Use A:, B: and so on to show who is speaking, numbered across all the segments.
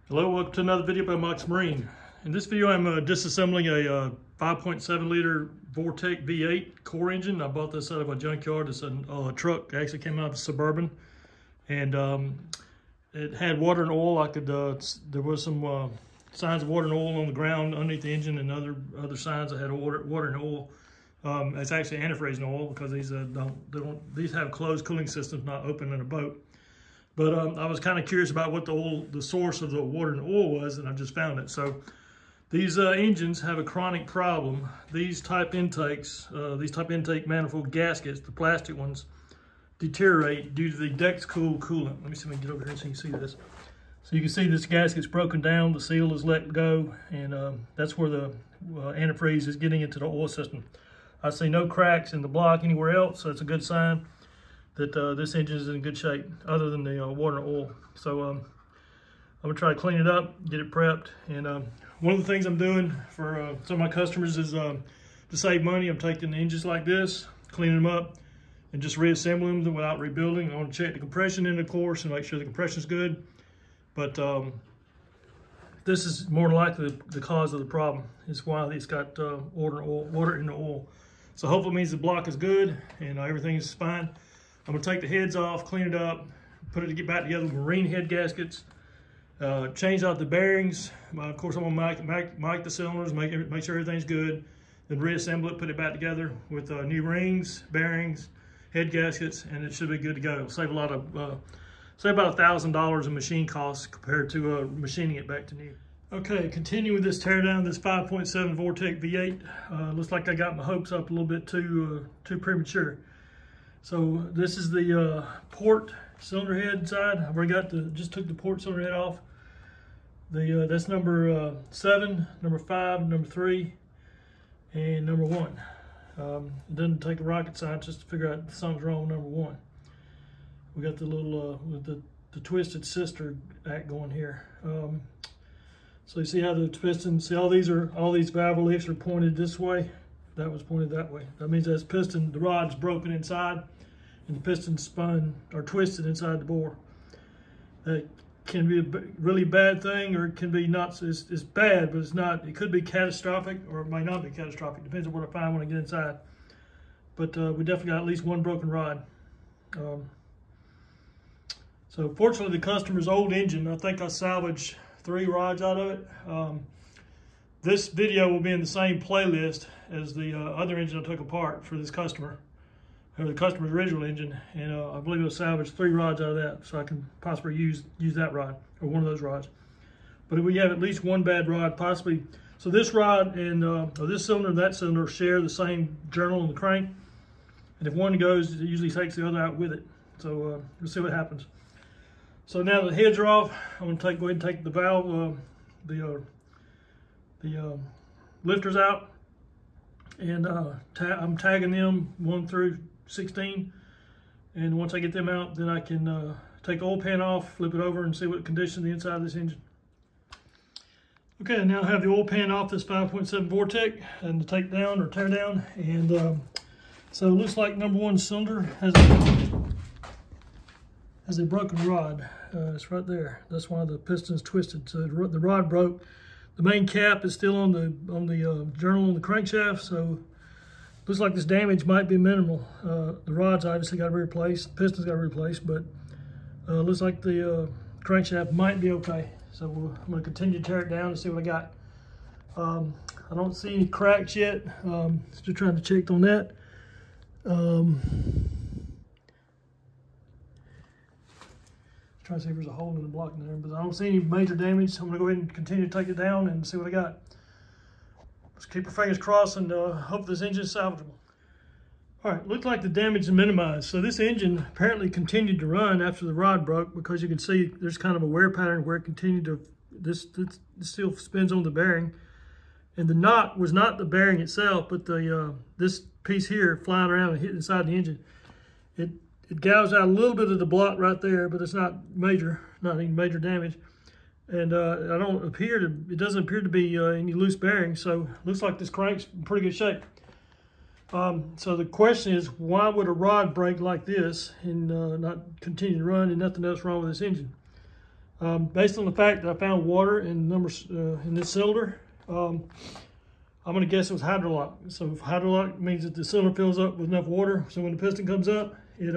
A: Hello, welcome to another video by Mox Marine. In this video I'm disassembling a 5.7 liter Vortech V8 core engine. I bought this out of a junkyard. It's a truck. It actually came out of a Suburban, and it had water and oil. There was some signs of water and oil on the ground underneath the engine, and other signs that had water and oil. It's actually antifreeze and oil because these have closed cooling systems, not open in a boat. But I was kind of curious about what the source of the water and oil was, and I just found it. So these engines have a chronic problem. These type intake manifold gaskets, the plastic ones, deteriorate due to the Dexcool coolant. Let me see if I can get over here so you can see this. So you can see this gasket's broken down, the seal is let go, and that's where the antifreeze is getting into the oil system. I see no cracks in the block anywhere else, so it's a good sign that this engine is in good shape, other than the water and oil. So I'm gonna try to clean it up, get it prepped. And one of the things I'm doing for some of my customers is to save money. I'm taking the engines like this, cleaning them up, and just reassembling them without rebuilding. I want to check the compression in, of course, and make sure the compression is good. But this is more than likely the cause of the problem. It's why it's got water in the oil. So hopefully it means the block is good and everything is fine. I'm gonna take the heads off, clean it up, put it back together with marine head gaskets, change out the bearings. Of course, I'm gonna mic the cylinders, make sure everything's good, then reassemble it, put it back together with new rings, bearings, head gaskets, and it should be good to go. It'll save a lot of, save about $1,000 in machine costs compared to machining it back to new. Okay, continue with this teardown, this 5.7 Vortech V8. Looks like I got my hopes up a little bit too premature. So this is the port cylinder head side. I've already just took the port cylinder head off. That's number 7, number 5, number 3, and number 1. It doesn't take a rocket scientist to figure out something's wrong with number 1. We got the little with the twisted sister act going here. So you see how the pistons, see all these valve reliefs are pointed this way. That was pointed that way. That means that piston, the rod's broken inside, and the piston's spun or twisted inside the bore. That can be a really bad thing, or it can be not. It's bad, but it's not. It could be catastrophic, or it might not be catastrophic. Depends on what I find when I get inside. But we definitely got at least one broken rod. So fortunately, the customer's old engine, I think I salvaged 3 rods out of it. This video will be in the same playlist as the other engine I took apart for this customer, or the customer's original engine, and I believe it'll salvage 3 rods out of that, so I can possibly use that rod, or one of those rods. But we have at least one bad rod, possibly. So this rod and this cylinder and that cylinder share the same journal in the crank, and if one goes, it usually takes the other out with it. So we'll see what happens. So now the heads are off, I'm going to go ahead and take the valve, the lifters out, and I'm tagging them 1 through 16, and once I get them out, then I can take the oil pan off, flip it over, and see what condition the inside of this engine. Okay, I now have the oil pan off this 5.7 Vortech and to take down or tear down, and so it looks like number 1 cylinder has a broken rod. It's right there. That's why the piston's twisted. So the rod broke. The main cap is still on the journal on the crankshaft, so looks like this damage might be minimal. The rod's obviously got to be replaced, the piston's got to be replaced, but looks like the crankshaft might be okay. So I'm going to continue to tear it down and see what I got. I don't see any cracks yet. Still trying to check on that. Try to see if there's a hole in the block in there, but I don't see any major damage. So I'm gonna go ahead and continue to take it down and see what I got. Let's keep our fingers crossed and hope this engine is salvageable. All right, looks like the damage is minimized. So this engine apparently continued to run after the rod broke, because you can see there's kind of a wear pattern where it continued to, this still spins on the bearing. And the knot was not the bearing itself, but this piece here flying around and hitting inside the engine. It gouged out a little bit of the block right there, but it's not major, not any major damage. And it doesn't appear to be any loose bearings, so it looks like this crank's in pretty good shape. So the question is, why would a rod break like this and not continue to run and nothing else wrong with this engine? Based on the fact that I found water in in this cylinder, I'm going to guess it was hydrolock. So if hydrolock means that the cylinder fills up with enough water, so when the piston comes up, it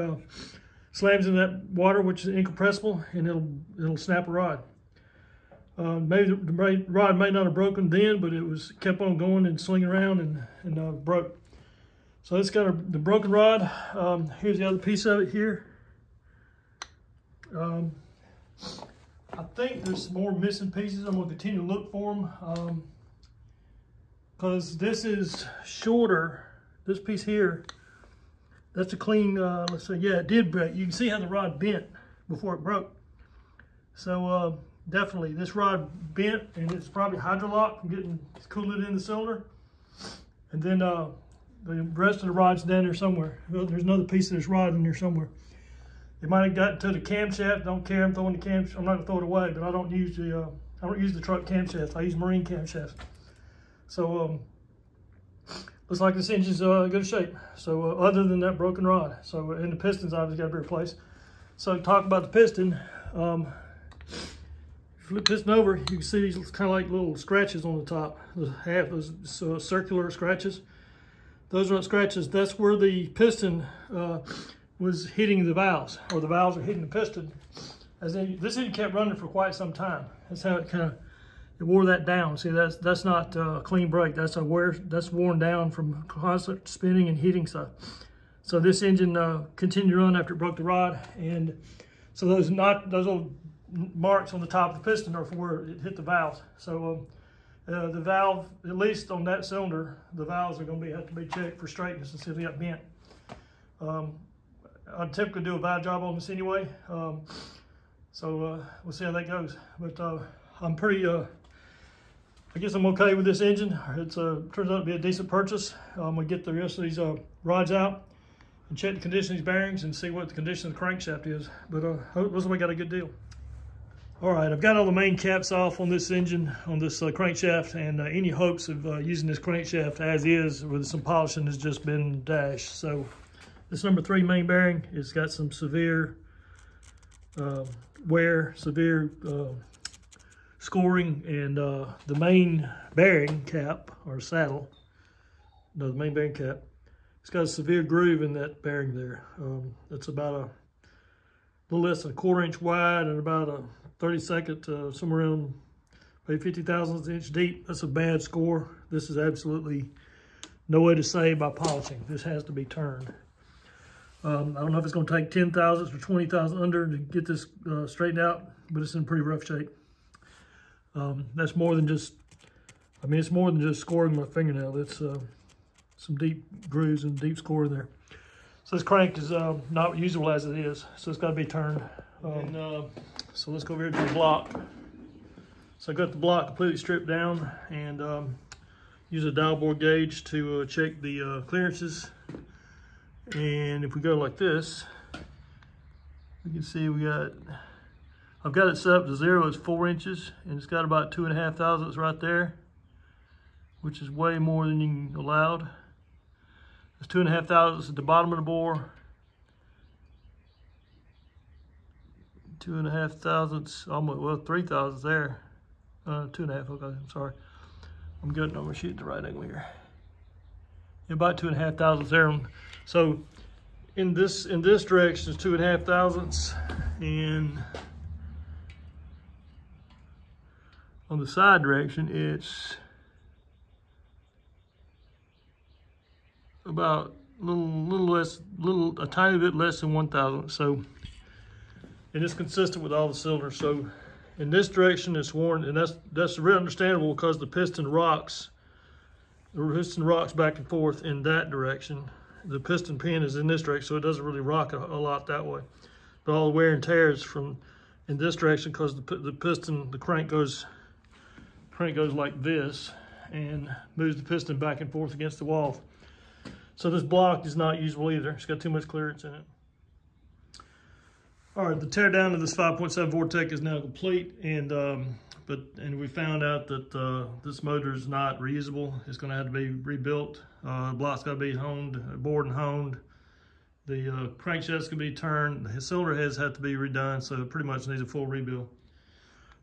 A: slams in that water, which is incompressible, and it'll snap a rod. Maybe the rod may not have broken then, but it was kept on going and swinging around and broke. So it's got the broken rod. Here's the other piece of it here. I think there's more missing pieces. I'm going to continue to look for them because this is shorter. This piece here, that's a clean, let's say, yeah, it did break. You can see how the rod bent before it broke. So definitely this rod bent, and it's probably hydrolock from getting coolant in the cylinder. And then the rest of the rod's down there somewhere. Well, there's another piece of this rod in there somewhere. It might have gotten to the camshaft. Don't care. I'm throwing the camshaft. I'm not gonna throw it away, but I don't use the truck camshafts. I use marine camshafts. So looks like this engine's in good shape. So other than that broken rod, so and the pistons obviously got to be replaced. So talk about the piston. Flip piston over, you can see these kind of like little scratches on the top. Those circular scratches. Those are not scratches. That's where the piston was hitting the valves, or the valves are hitting the piston. As in, this engine kept running for quite some time. That's how it wore that down. See, that's not a clean break. That's worn down from constant spinning and heating stuff. So this engine continued to run after it broke the rod, and so those little marks on the top of the piston are for where it hit the valves. So the valve, at least on that cylinder, the valves are going to have to be checked for straightness and see if they got bent. I typically do a valve job on this anyway, so we'll see how that goes. But I'm pretty, I guess I'm okay with this engine. It turns out to be a decent purchase. I'm going to get the rest of these rods out and check the condition of these bearings and see what the condition of the crankshaft is. But looks like we got a good deal. All right, I've got all the main caps off on this engine, on this crankshaft, and any hopes of using this crankshaft as is with some polishing has just been dashed. So this number 3 main bearing, it's got some severe wear, severe scoring, and the main bearing cap, or saddle, no, the main bearing cap, it's got a severe groove in that bearing there. That's about a little less than a 1/4 inch wide and about a 32nd, somewhere around maybe 50 thousandths inch deep. That's a bad score. This is absolutely no way to save by polishing. This has to be turned. I don't know if it's going to take 10 thousandths or 20 thousandths under to get this straightened out, but it's in pretty rough shape. That's more than just, I mean, it's more than just scoring my fingernail. It's some deep grooves and deep score in there. So this crank is not usable as it is, so it's got to be turned. So let's go over here to the block. So I got the block completely stripped down, and use a dial bore gauge to check the clearances. And if we go like this, we can see I've got it set up to 0 as 4 inches, and it's got about 2.5 thousandths right there, which is way more than you allowed. There's 2.5 thousandths at the bottom of the bore. 2.5 thousandths, almost, well, 3 thousandths there. 2.5, okay, I'm sorry. I'm good, I'm gonna shoot the right angle here. About 2.5 thousandths there. So in this direction is 2.5 thousandths, and on the side direction it's about a tiny bit less than 1 thousandth. So, and it's consistent with all the cylinders. So in this direction it's worn, and that's really understandable because the piston rocks. The piston rocks back and forth in that direction. The piston pin is in this direction, so it doesn't really rock a lot that way. But all the wear and tear is from in this direction because the crank goes like this and moves the piston back and forth against the wall. So this block is not usable either. It's got too much clearance in it. All right, the tear down of this 5.7 Vortech is now complete, and we found out that this motor is not reusable. It's going to have to be rebuilt. The block's got to be honed, bored and honed. The crankshaft's going to be turned. The cylinder heads have to be redone, so it pretty much needs a full rebuild.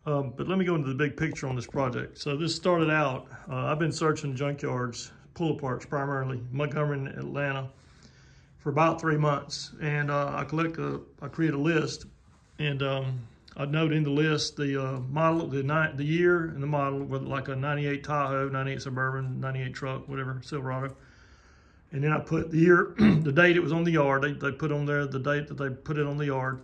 A: But let me go into the big picture on this project. So this started out, I've been searching junkyards, pull-aparts primarily, Montgomery and Atlanta, for about 3 months. And I create a list, and I note in the list the model, the year and the model, with like a 98 Tahoe, 98 Suburban, 98 truck, whatever, Silverado. And then I put the year, the date it was on the yard. They put on there the date that they put it on the yard.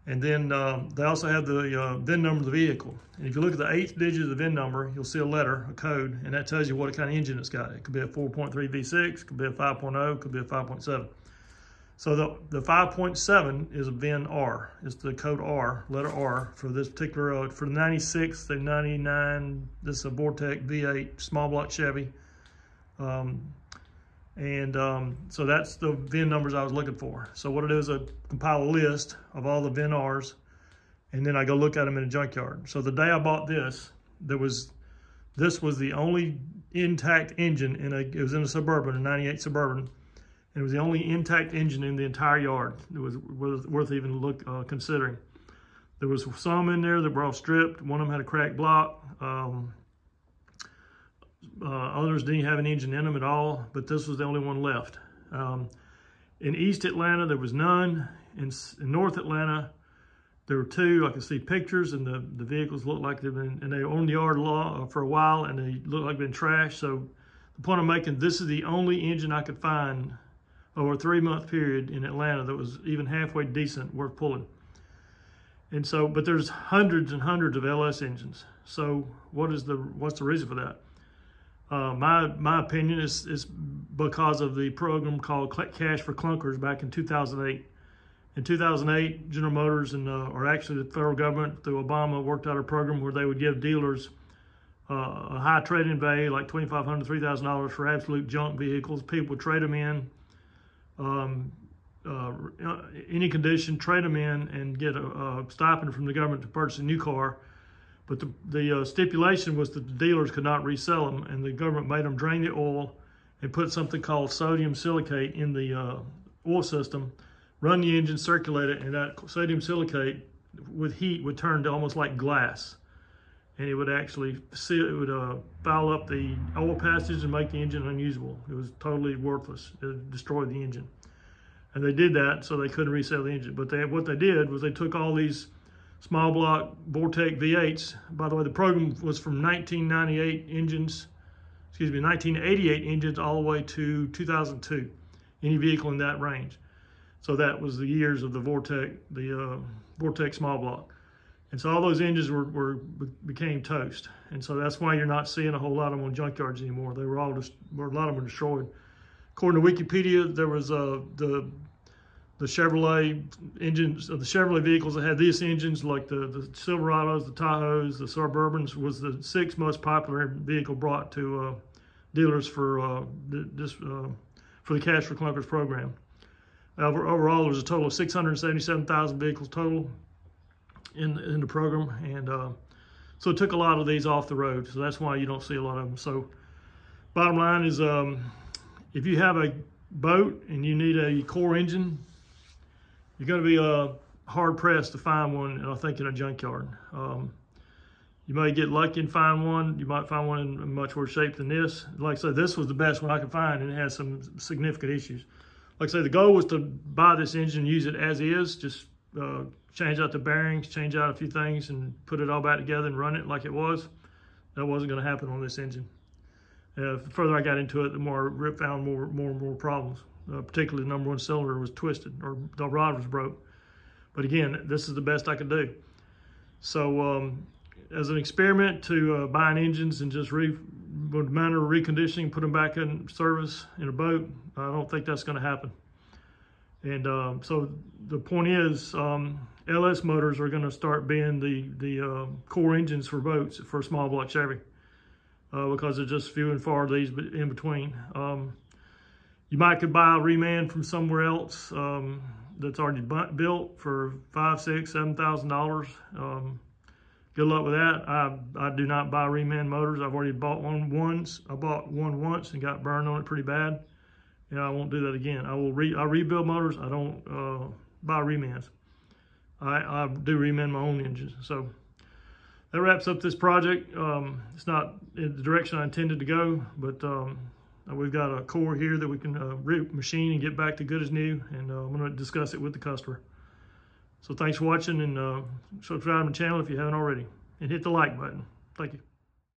A: And then they also have the VIN number of the vehicle. And if you look at the 8th digit of the VIN number, you'll see a letter, a code, and that tells you what kind of engine it's got. It could be a 4.3 V6, could be a 5.0, could be a 5.7. So the 5.7 is a VIN R. It's the code R, letter R, for this particular, for the 96, the 99, this is a Vortech V8 small block Chevy. So that's the VIN numbers I was looking for. So what I do is I compile a list of all the VIN Rs, and then I go look at them in a junkyard. So the day I bought this, this was the only intact engine it was in a Suburban, a 98 Suburban. And it was the only intact engine in the entire yard. It was worth even considering. There was some in there that were all stripped. One of them had a cracked block. Others didn't have an engine in them at all, but this was the only one left. In East Atlanta, there was none. In North Atlanta, there were 2. I could see pictures, and the vehicles looked like they've been, and they were on the yard for a while, and they looked like they've been trashed. So the point I'm making, this is the only engine I could find over a 3-month period in Atlanta that was even halfway decent, worth pulling. And so, but there's hundreds and hundreds of LS engines. So what's the reason for that? My opinion is because of the program called Cash for Clunkers back in 2008. In 2008, General Motors or actually the federal government through Obama worked out a program where they would give dealers a high trade-in value, like $2,500 to $3,000 for absolute junk vehicles. People would trade them in, any condition, trade them in, and get a stipend from the government to purchase a new car. But the stipulation was that the dealers could not resell them, and the government made them drain the oil and put something called sodium silicate in the oil system, run the engine, circulate it, and that sodium silicate with heat would turn to almost like glass. And it would actually foul up the oil passage and make the engine unusable. It was totally worthless. It destroyed the engine. And they did that so they couldn't resell the engine. But what they did was they took all these small block Vortech V8s. By the way, the program was from 1998 engines, 1988 engines all the way to 2002. Any vehicle in that range. So that was the years of the Vortech small block. And so all those engines became toast. And so that's why you're not seeing a whole lot of them on junkyards anymore. They were all a lot of them were destroyed. According to Wikipedia, there was the Chevrolet engines, the Chevrolet vehicles that had these engines, like the Silverados, the Tahoes, the Suburbans, was the 6th most popular vehicle brought to dealers for the Cash for Clunkers program. Overall, there was a total of 677,000 vehicles total in the program, and so it took a lot of these off the road. So that's why you don't see a lot of them. So bottom line is, if you have a boat and you need a core engine, you're going to be hard pressed to find one, I think, in a junkyard. You may get lucky and find one. You might find one in much worse shape than this. Like I said, this was the best one I could find, and it has some significant issues. Like I say, the goal was to buy this engine and use it as is, just change out the bearings, change out a few things, and put it all back together and run it like it was. That wasn't going to happen on this engine. The further I got into it, the more I found more and more problems. Particularly the number 1 cylinder was twisted, or the rod was broke. But again, this is the best I could do. So as an experiment to buying engines and just with a matter of reconditioning, put them back in service in a boat, I don't think that's going to happen. And so the point is, LS motors are going to start being the core engines for boats for small block Chevy, because there's just few and far these in between. You might could buy a reman from somewhere else that's already built for $5,000, $6,000, $7,000. Good luck with that. I do not buy reman motors. I've already bought one once. I bought one once and got burned on it pretty bad. And I won't do that again. I rebuild motors. I don't buy remans. I do reman my own engines. So that wraps up this project. It's not in the direction I intended to go, but we've got a core here that we can machine and get back to good as new, and I'm going to discuss it with the customer. So thanks for watching, and subscribe to the channel if you haven't already, and hit the like button. Thank you.